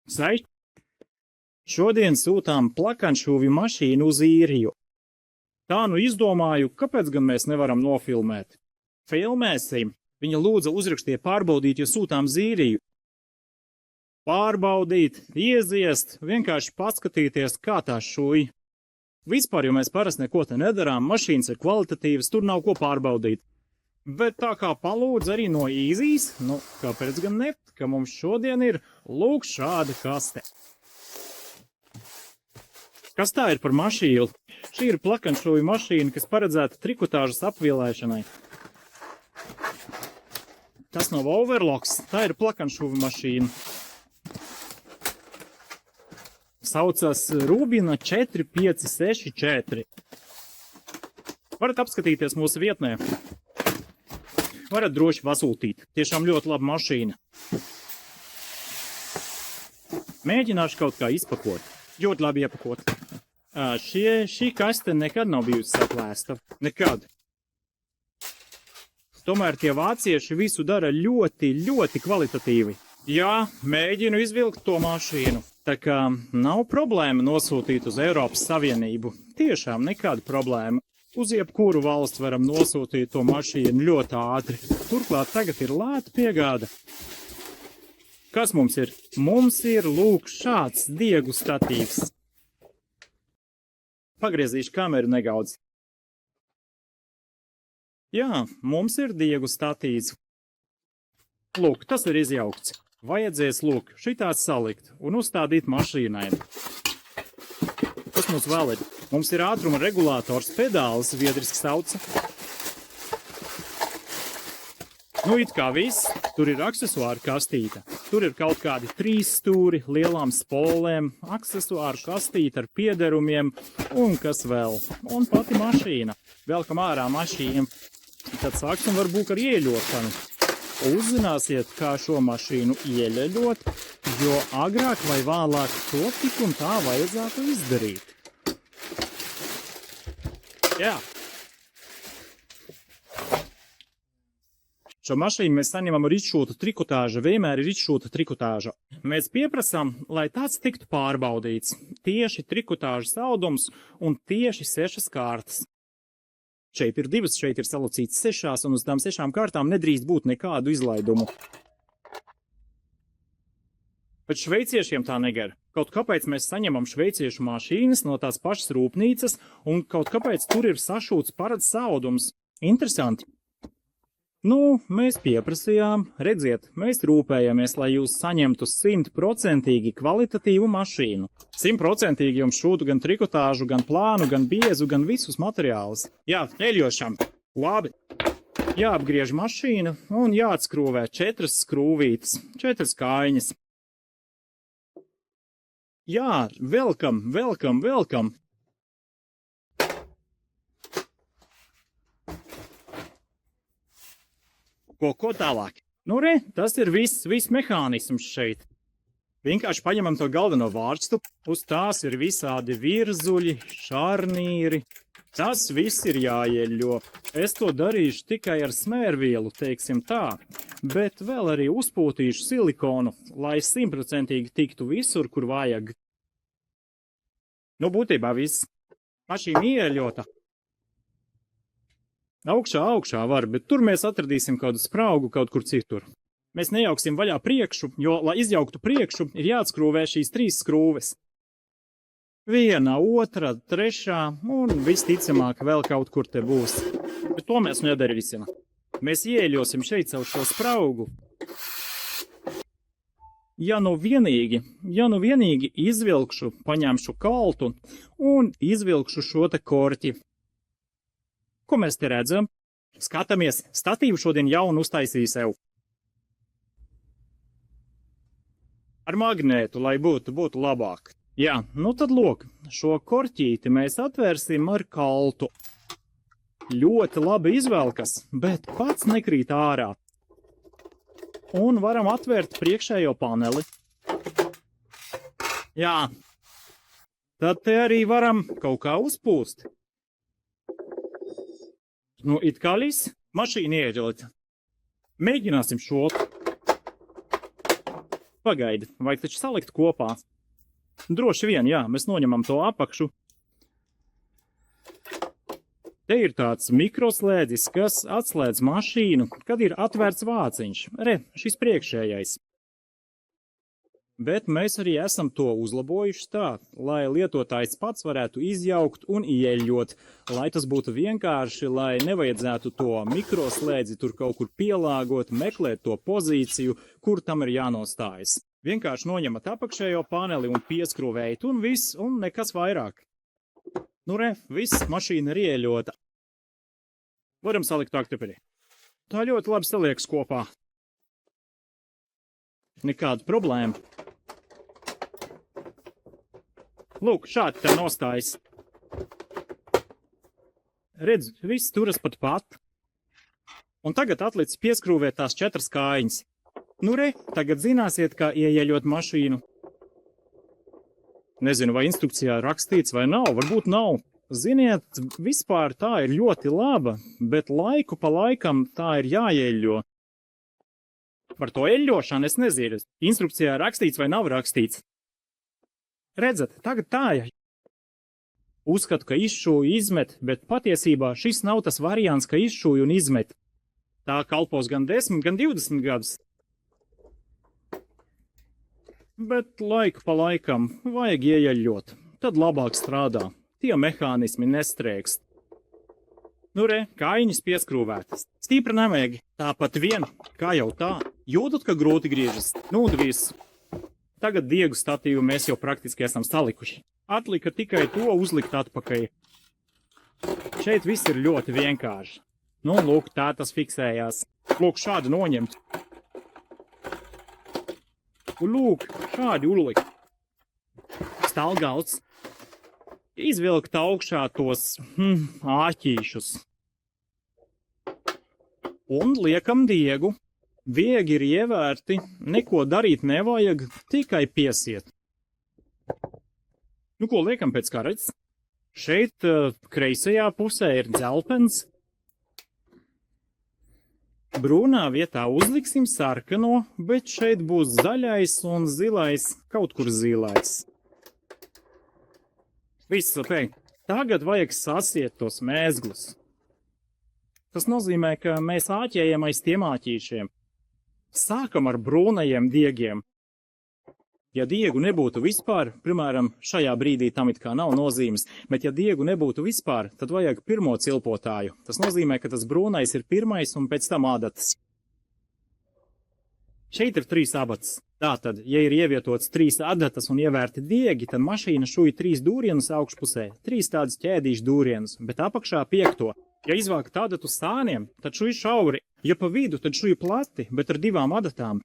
Sveiki! Šodien sūtām plakanšūvi mašīnu uz īriju. Tā nu izdomāju, kāpēc gan mēs nevaram nofilmēt. Filmēsim! Viņa lūdza uzrakstiet pārbaudīt, jo sūtām uz īriju. Pārbaudīt, ieziest, vienkārši paskatīties, kā tā šūj. Vispār, jo mēs parasti neko te nedarām, mašīnas ir kvalitatīvas, tur nav ko pārbaudīt. Bet tā kā palūdz arī no īzijas, nu, kāpēc gan ne, ka mums šodien ir lūk šāda kaste. Kas tā ir par mašīnu? Šī ir plakanšūju mašīna, kas paredzēta trikotāžas apvielēšanai. Tas nav overlocks, tā ir plakanšūju mašīna. Saucas Rubina 4564. Varat apskatīties mūsu vietnē. Varat droši pasūtīt. Tiešām ļoti laba mašīna. Mēģināšu kaut kā izpakot. Ļoti labi iepakot. Šī kaste nekad nav bijusi saplēsta. Nekad. Tomēr tie vācieši visu dara ļoti, ļoti kvalitatīvi. Jā, mēģinu izvilkt to mašīnu. Tā kā nav problēma nosūtīt uz Eiropas Savienību. Tiešām nekāda problēma. Uz jebkuru valsts varam nosūtīt to mašīnu ļoti ātri. Turklāt tagad ir lēta piegāda. Kas mums ir? Mums ir, lūk, šāds diegu statīvs. Pagriezīšu kameru nedaudz. Jā, mums ir diegu statīvs. Lūk, tas ir izjaukts. Vajadzēs, lūk, šitās salikt un uzstādīt mašīnai. Kas mums vēl ir? Mums ir ātruma regulators, pedālis, zviedriski sauca. Nu, it kā viss, tur ir aksesuāru kastīte. Tur ir kaut kādi 3 stūri, lielām spolēm, aksesuāru kastīte ar piederumiem un kas vēl. Un pati mašīna. Velkam ārā mašīnu. Tad sāksim varbūt ar ieļošanu. Uzzināsiet, kā šo mašīnu ieļaļot, jo agrāk vai vēlāk to tik un tā vajadzētu izdarīt. Jā. Šo mašīnu mēs saņemam ar izšūta trikotāža, vienmēr ir izšūta trikotāža. Mēs pieprasām, lai tāds tiktu pārbaudīts. Tieši trikotāžas audums un tieši 6 kārtas. Šeit ir 2, šeit ir salocīts 6, un uz tām 6 kārtām nedrīkst būt nekādu izlaidumu. Bet šveiciešiem tā negar. Kaut kāpēc mēs saņemam šveiciešu mašīnas no tās pašas rūpnīcas, un kaut kāpēc tur ir sašūts parāds audums. Interesanti. Nu, mēs pieprasījām, redziet, mēs rūpējamies, lai jūs saņemtu 100% kvalitatīvu mašīnu. 100% jums šūtu gan trikotāžu, gan plānu, gan biezu, gan visus materiālus. Jā, eļošam. Labi. Jāapgriež mašīna un jāatskrūvē 4 skrūvītes, 4 kājiņas. Jā, velkam. Ko tālāk? Nu, re, tas ir viss mehānisms šeit. Vienkārši paņemam to galveno vārstu, uz tās ir visādi virzuļi, šarnīri. Tas viss ir jāieļo. Es to darīšu tikai ar smērvielu, teiksim tā, bet vēl arī uzpūtīšu silikonu, lai 100% tiktu visur, kur vajag. Nu, būtībā viss. Mašīna ieļota. Augšā var, bet tur mēs atradīsim kādu spraugu kaut kur citur. Mēs nejauksim vaļā priekšu, jo, lai izjauktu priekšu, ir jāatskrūvē šīs 3 skrūves. 1, 2, 3 un visticamāk vēl kaut kur te būs. Bet to mēs nedarīsim. Mēs ieļosim šeit savu šo spraugu. Ja nu vienīgi izvilkšu, paņemšu kaltu un izvilkšu šo te korķi. Ko mēs te redzam? Skatāmies, statīvu šodien jaunu uztaisīju sev. Ar magnētu, lai būtu labāk. Jā, nu tad lūk, šo korķīti mēs atvērsim ar kaltu. Ļoti labi izvelkas, bet pats nekrīt ārā. Un varam atvērt priekšējo paneli. Jā, tad te arī varam kaut kā uzpūst. Nu, it kā viss, mašīna ieļota. Mēģināsim šo. Pagaidi, vajag taču salikt kopā. Droši vien, jā, mēs noņemam to apakšu. Te ir tāds mikroslēdzis, kas atslēdz mašīnu, kad ir atvērts vāciņš. Re, šis priekšējais. Bet mēs arī esam to uzlabojuši tā, lai lietotājs pats varētu izjaukt un ieļot, lai tas būtu vienkārši, lai nevajadzētu to mikroslēdzi tur kaut kur pielāgot, meklēt to pozīciju, kur tam ir jānostājas. Vienkārši noņemat apakšējo paneli un pieskrūvējat un viss, un nekas vairāk. Nu re, viss, mašīna ir ieļota. Varam salikt aktiprī. Tā ļoti labi saliekas kopā. Nekāda problēma. Lūk, šādi te nostājas. Redz, viss turas pat. Un tagad atlicis pieskrūvēt tās 4 kājiņas. Nu re, tagad zināsiet, kā ieieļot mašīnu. Nezinu, vai instrukcijā rakstīts vai nav, varbūt nav. Ziniet, vispār tā ir ļoti laba, bet laiku pa laikam tā ir jāieļo. Par to eļļošanu es nezinu. Instrukcijā rakstīts vai nav rakstīts. Redzat, tagad tā ir. Uzskatu, ka izšūju izmet, bet patiesībā šis nav tas variants, ka izšūju un izmet. Tā kalpos gan 10, gan 20 gadus. Bet laiku pa laikam vajag ieeļot, tad labāk strādā. Tie mehānismi nestrēgst. Nu re, kājiņas pieskrūvētas. Stipra nevajag, tāpat vien, kā jau tā. Jūtat, ka grūti griežas? Nu un viss. Tagad diegu statīvu mēs jau praktiski esam salikuši. Atlika tikai to uzlikt atpakaļ. Šeit viss ir ļoti vienkārši. Nu, lūk, tā tas fiksējās. Lūk, šādi noņemt. Un lūk, šādi uzlikt. Stalgalds. Izvilkt augšā tos āķīšus. Un liekam diegu. Viegi ir ievērti, neko darīt nevajag, tikai piesiet. Nu, ko liekam pēc kārtas? Šeit kreisajā pusē ir dzelpens. Brūnā vietā uzliksim sarkano, bet šeit būs zaļais un zilais, kaut kur zilais. Viss, ok. Tagad vajag sasiet tos mēzglus. Tas nozīmē, ka mēs āķējam aiz tiem āķīšiem. Sākam ar brūnajiem diegiem. Ja diegu nebūtu vispār, piemēram, šajā brīdī tam it kā nav nozīmes, bet ja diegu nebūtu vispār, tad vajag pirmo cilpotāju. Tas nozīmē, ka tas brūnais ir pirmais un pēc tam adatas. Šeit ir 3 abatas. Tātad, ja ir ievietots 3 adatas un ievērti diegi, tad mašīna šuja 3 dūrienus augšpusē, 3 tādas ķēdīšu dūrienus, bet apakšā 5. Ja izvākt adatu sāniem, tad šuja šauri. Ja pa vidu, tad šuja plati, bet ar 2 adatām.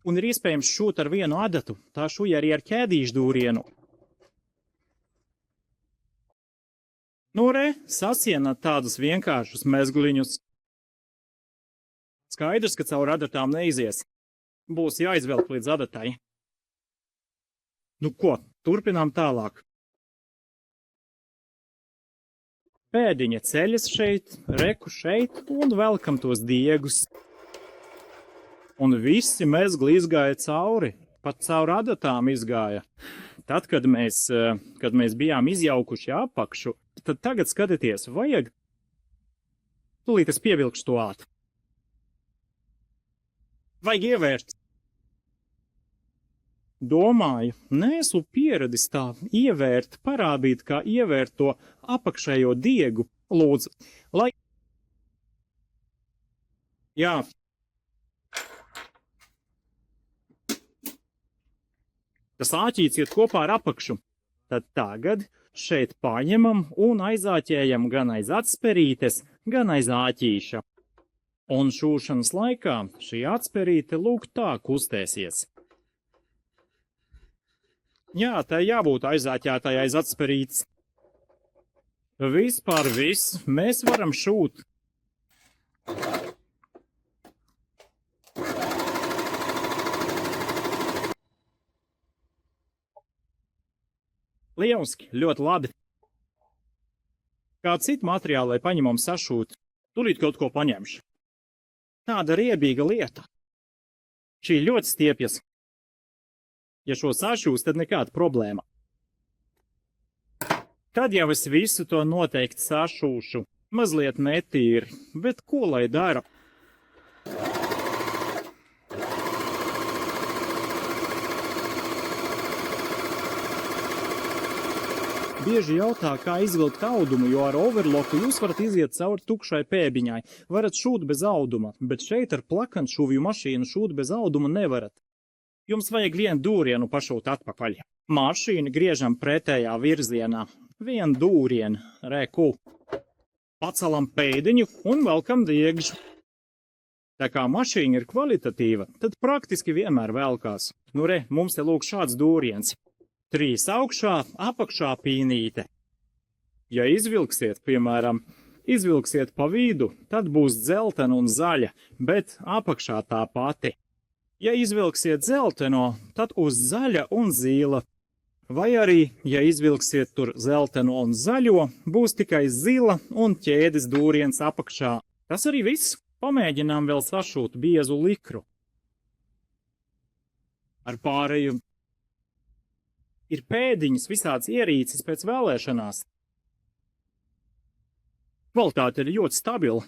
Un ir iespējams šūt ar 1 adatu, tā šuja arī ar ķēdīšu dūrienu. Nu re, sasienat tādus vienkāršus mezgliņus. Skaidrs, ka caur adatām neizies. Būs jāizvelk līdz adatai. Nu ko, turpinām tālāk. Pēdiņa ceļas šeit, reku šeit un velkam tos diegus. Un visi mezgli izgāja cauri, pat caur adatām izgāja. Tad, kad mēs bijām izjaukuši apakšu, tad tagad skatieties, vajag. Tūlīt es pievilkšu to āt. Vajag ievērt. Domāju, neesmu pieradis tā ievērt, parādīt, kā ievērt to apakšējo diegu, lūdzu, lai... Jā. Tas āķīts iet kopā ar apakšu. Tad tagad šeit paņemam un aizāķējam gan aiz atsperītes, gan aiz āķīša. Un šūšanas laikā šī atsperīte lūk tā kustēsies. Jā, tai jābūt aizāķētai aiz atsperītes. Vispār viss, mēs varam šūt. Lieliski, ļoti labi. Kā citu materiālu, lai paņemam sašūt, tūlīt kaut ko paņemšu. Tāda riebīga lieta. Šī ļoti stiepjas. Ja šo sašūs, tad nekāda problēma. Tad jau es visu to noteikti sašūšu. Mazliet netīri, bet ko lai dara? Bieži jautā, kā izvilkt audumu, jo ar overloku jūs varat iziet cauri tukšai pēbiņai. Varat šūt bez auduma, bet šeit ar plakanšuvju mašīnu šūt bez auduma nevarat. Jums vajag vienu dūrienu pašūt atpakaļ. Mašīnu griežam pretējā virzienā. Vienu dūrienu, reku. Pacelam pēdiņu un velkam diegžu. Tā kā mašīna ir kvalitatīva, tad praktiski vienmēr velkās. Nu re, mums te lūk šāds dūriens. 3 augšā, apakšā pīnīte. Ja izvilksiet, piemēram, izvilksiet pa vidu, tad būs dzeltena un zaļa, bet apakšā tā pati. Ja izvilksiet dzelteno, tad uz zaļa un zila. Vai arī, ja izvilksiet tur zelteno un zaļo, būs tikai zila un ķēdes dūriens apakšā. Tas arī viss. Pamēģinām vēl sašūt biezu likru. Ar pārēju ir pēdiņas, visāds ierīces pēc vēlēšanās. Kvalitāte ir ļoti stabila.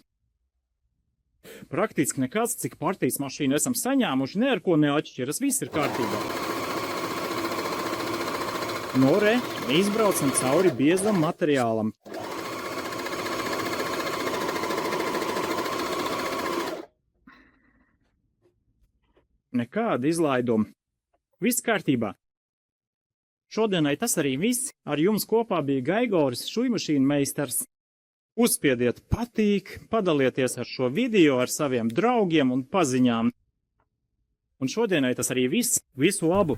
Praktiski nekas, cik partijas mašīnu esam saņēmuši, ne ar ko neatšķiras, viss ir kārtībā. No re, izbraucam cauri biezam materiālam. Nekāda izlaiduma. Viss kārtībā. Šodienai tas arī viss. Ar jums kopā bija Gaigoris, šujmašīnu meistars. Uzspiediet patīk, padalieties ar šo video ar saviem draugiem un paziņām. Un šodienai tas arī viss. Visu labu!